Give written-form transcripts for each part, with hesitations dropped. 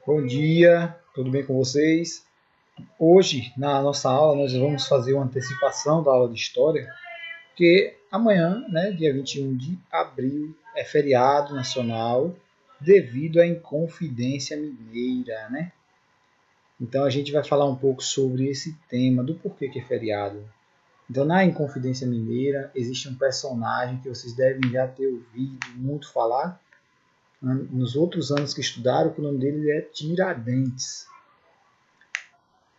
Bom dia, tudo bem com vocês? Hoje, na nossa aula, nós vamos fazer uma antecipação da aula de História, porque amanhã, dia 21 de abril, é feriado nacional devido à Inconfidência Mineira, né? Então a gente vai falar um pouco sobre esse tema, do porquê que é feriado. Então, na Inconfidência Mineira, existe um personagem que vocês devem já ter ouvido muito falar, nos outros anos que estudaram, que o nome dele é Tiradentes.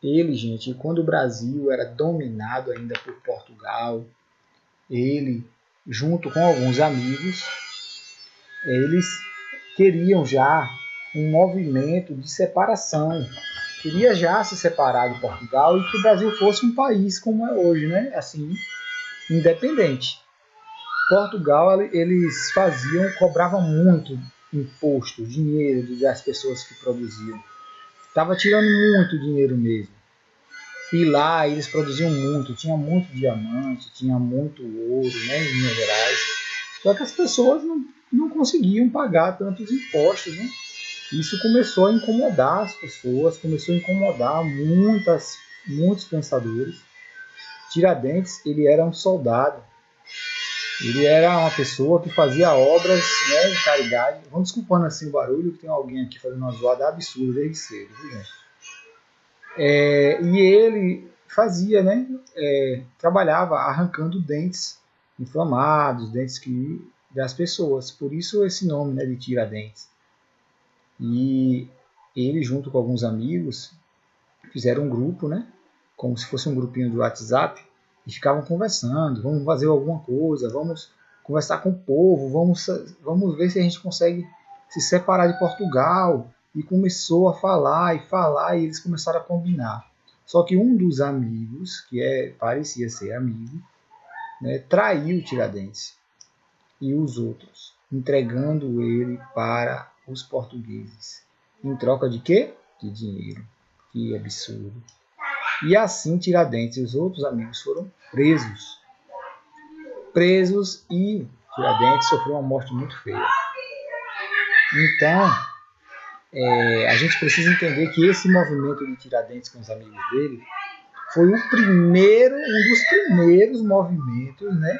Ele, gente, quando o Brasil era dominado ainda por Portugal, ele, junto com alguns amigos, eles queriam já um movimento de separação. Queria já se separar de Portugal e que o Brasil fosse um país como é hoje, né? Assim, independente. Portugal, eles cobravam muito imposto, dinheiro das pessoas que produziam. Estava tirando muito dinheiro mesmo. E lá eles produziam muito, tinha muito diamante, tinha muito ouro, né, em Minas Gerais. Só que as pessoas não conseguiam pagar tantos impostos, né? Isso começou a incomodar as pessoas, começou a incomodar muitos pensadores. Tiradentes, ele era um soldado. Ele era uma pessoa que fazia obras, né, de caridade. Vamos desculpando assim o barulho, que tem alguém aqui fazendo uma zoada absurda desde cedo, viu, gente? E ele fazia, né, trabalhava arrancando dentes inflamados, dentes das pessoas. Por isso esse nome, né, de Tiradentes. E ele, junto com alguns amigos, fizeram um grupo, né, como se fosse um grupinho do WhatsApp, e ficavam conversando, vamos fazer alguma coisa, vamos conversar com o povo, vamos ver se a gente consegue se separar de Portugal. E começou a falar, e eles começaram a combinar. Só que um dos amigos, que parecia ser amigo, né, traiu Tiradentes e os outros, entregando ele para os portugueses. Em troca de quê? De dinheiro. Que absurdo. E assim Tiradentes e os outros amigos foram presos. E Tiradentes sofreu uma morte muito feia. Então, a gente precisa entender que esse movimento de Tiradentes com os amigos dele foi um dos primeiros movimentos, né,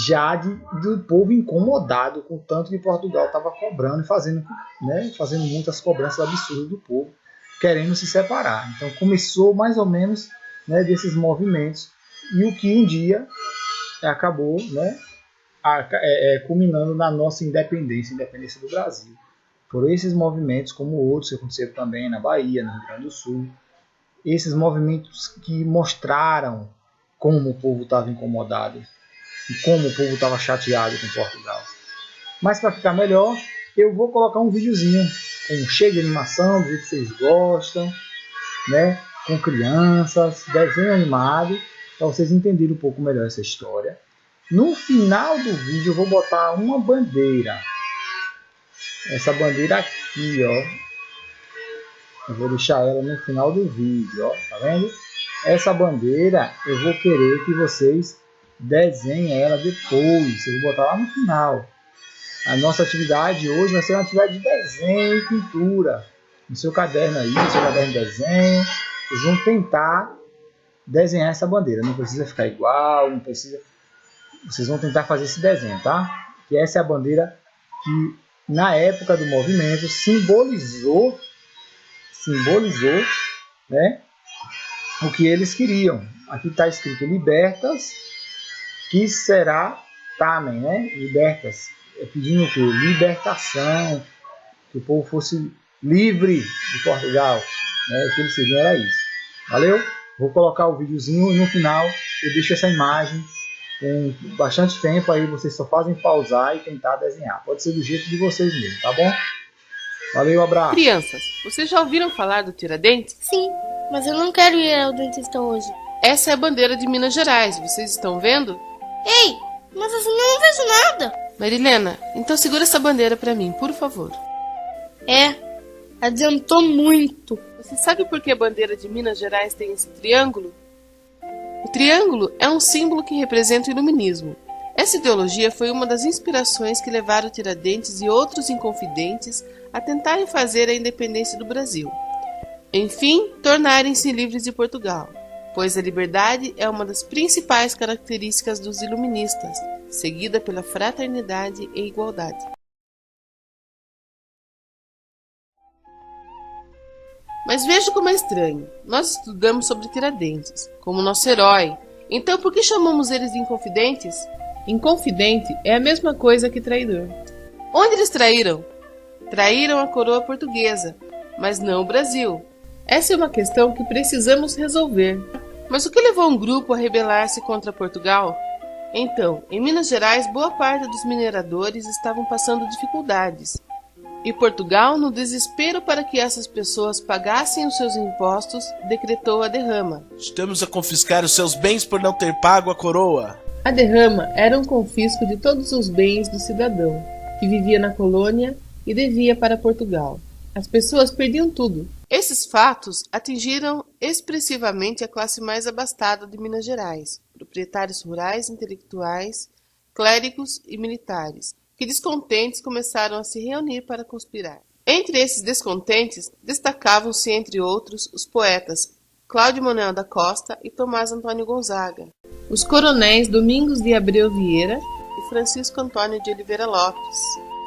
já do povo incomodado com o tanto que Portugal estava cobrando e fazendo muitas cobranças absurdas do povo, querendo se separar. Então começou mais ou menos, né, desses movimentos, e o que um dia acabou, né, culminando na nossa independência do Brasil. Foram esses movimentos, como outros que aconteceram também na Bahia, no Rio Grande do Sul, esses movimentos que mostraram como o povo estava incomodado e como o povo estava chateado com Portugal. Mas para ficar melhor, eu vou colocar um videozinho cheio de animação, do jeito que vocês gostam, né? Com crianças, desenho animado, para vocês entenderem um pouco melhor essa história. No final do vídeo eu vou botar uma bandeira. Essa bandeira aqui, ó. Eu vou deixar ela no final do vídeo, ó. Tá vendo? Essa bandeira eu vou querer que vocês desenhem ela depois. Eu vou botar lá no final. A nossa atividade hoje vai ser uma atividade de desenho e pintura. No seu caderno aí, no seu caderno de desenho, vocês vão tentar desenhar essa bandeira. Não precisa ficar igual, não precisa. Vocês vão tentar fazer esse desenho, tá? Que essa é a bandeira que na época do movimento simbolizou, né, o que eles queriam. Aqui está escrito libertas, que será tamen, né? Libertas, pedindo o quê? Libertação, que o povo fosse livre de Portugal, né? O que eles queriam era isso. Valeu? Vou colocar o videozinho e no final eu deixo essa imagem com bastante tempo, aí vocês só fazem pausar e tentar desenhar. Pode ser do jeito de vocês mesmo, tá bom? Valeu, abraço. Crianças, vocês já ouviram falar do Tiradentes? Sim, mas eu não quero ir ao dentista hoje. Essa é a bandeira de Minas Gerais, vocês estão vendo? Ei, mas assim eu não vejo nada. Marilena, então segura essa bandeira pra mim, por favor. Adiantou muito. Você sabe por que a bandeira de Minas Gerais tem esse triângulo? O triângulo é um símbolo que representa o iluminismo. Essa ideologia foi uma das inspirações que levaram Tiradentes e outros inconfidentes a tentarem fazer a independência do Brasil. Enfim, tornarem-se livres de Portugal, pois a liberdade é uma das principais características dos iluministas, seguida pela fraternidade e igualdade. Mas veja como é estranho. Nós estudamos sobre Tiradentes, como nosso herói. Então por que chamamos eles de inconfidentes? Inconfidente é a mesma coisa que traidor. Onde eles traíram? Traíram a coroa portuguesa, mas não o Brasil. Essa é uma questão que precisamos resolver. Mas o que levou um grupo a rebelar-se contra Portugal? Então, em Minas Gerais, boa parte dos mineradores estavam passando dificuldades. E Portugal, no desespero para que essas pessoas pagassem os seus impostos, decretou a derrama. Estamos a confiscar os seus bens por não ter pago a coroa. A derrama era um confisco de todos os bens do cidadão, que vivia na colônia e devia para Portugal. As pessoas perdiam tudo. Esses fatos atingiram expressivamente a classe mais abastada de Minas Gerais, proprietários rurais, intelectuais, clérigos e militares, que descontentes começaram a se reunir para conspirar. Entre esses descontentes, destacavam-se, entre outros, os poetas Cláudio Manuel da Costa e Tomás Antônio Gonzaga, os coronéis Domingos de Abreu Vieira e Francisco Antônio de Oliveira Lopes,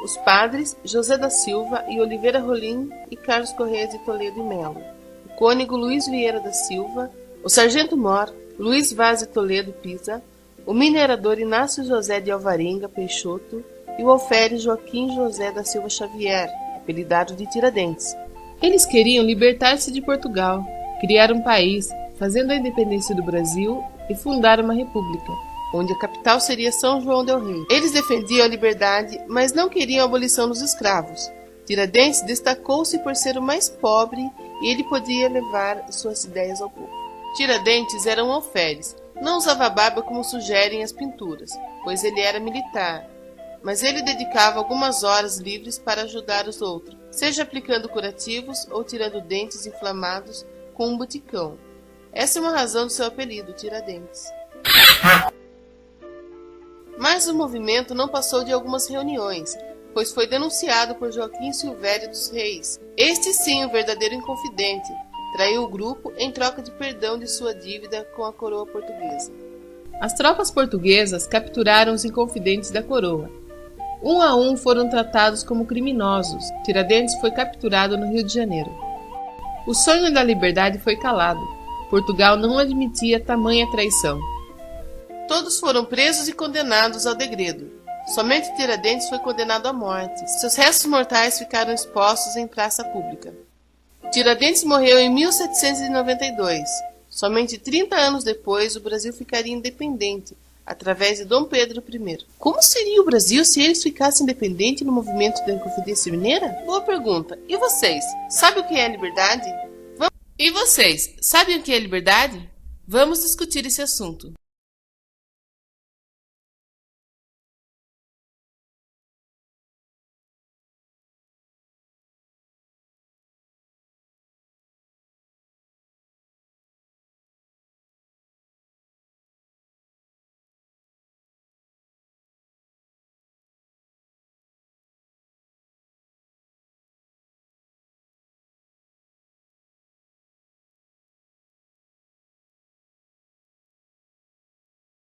os padres José da Silva e Oliveira Rolim e Carlos Correia de Toledo e Melo, o cônego Luiz Vieira da Silva, o sargento-mor Luiz Vaz de Toledo Pisa, o minerador Inácio José de Alvarenga Peixoto e o alferes Joaquim José da Silva Xavier, apelidado de Tiradentes. Eles queriam libertar-se de Portugal, criar um país, fazendo a independência do Brasil e fundar uma república, onde a capital seria São João del Rei. Eles defendiam a liberdade, mas não queriam a abolição dos escravos. Tiradentes destacou-se por ser o mais pobre e ele podia levar suas ideias ao povo. Tiradentes era um alferes, não usava barba como sugerem as pinturas, pois ele era militar, mas ele dedicava algumas horas livres para ajudar os outros, seja aplicando curativos ou tirando dentes inflamados com um buticão. Essa é uma razão do seu apelido, Tiradentes. Mas o movimento não passou de algumas reuniões, pois foi denunciado por Joaquim Silvério dos Reis. Este sim, o verdadeiro inconfidente, traiu o grupo em troca de perdão de sua dívida com a coroa portuguesa. As tropas portuguesas capturaram os inconfidentes da coroa. Um a um foram tratados como criminosos. Tiradentes foi capturado no Rio de Janeiro. O sonho da liberdade foi calado. Portugal não admitia tamanha traição. Todos foram presos e condenados ao degredo. Somente Tiradentes foi condenado à morte. Seus restos mortais ficaram expostos em praça pública. Tiradentes morreu em 1792. Somente 30 anos depois, o Brasil ficaria independente, através de Dom Pedro I. Como seria o Brasil se eles ficassem independentes no movimento da Inconfidência Mineira? Boa pergunta. E vocês? Sabem o que é liberdade? E vocês? Sabem o que é liberdade? Vamos discutir esse assunto.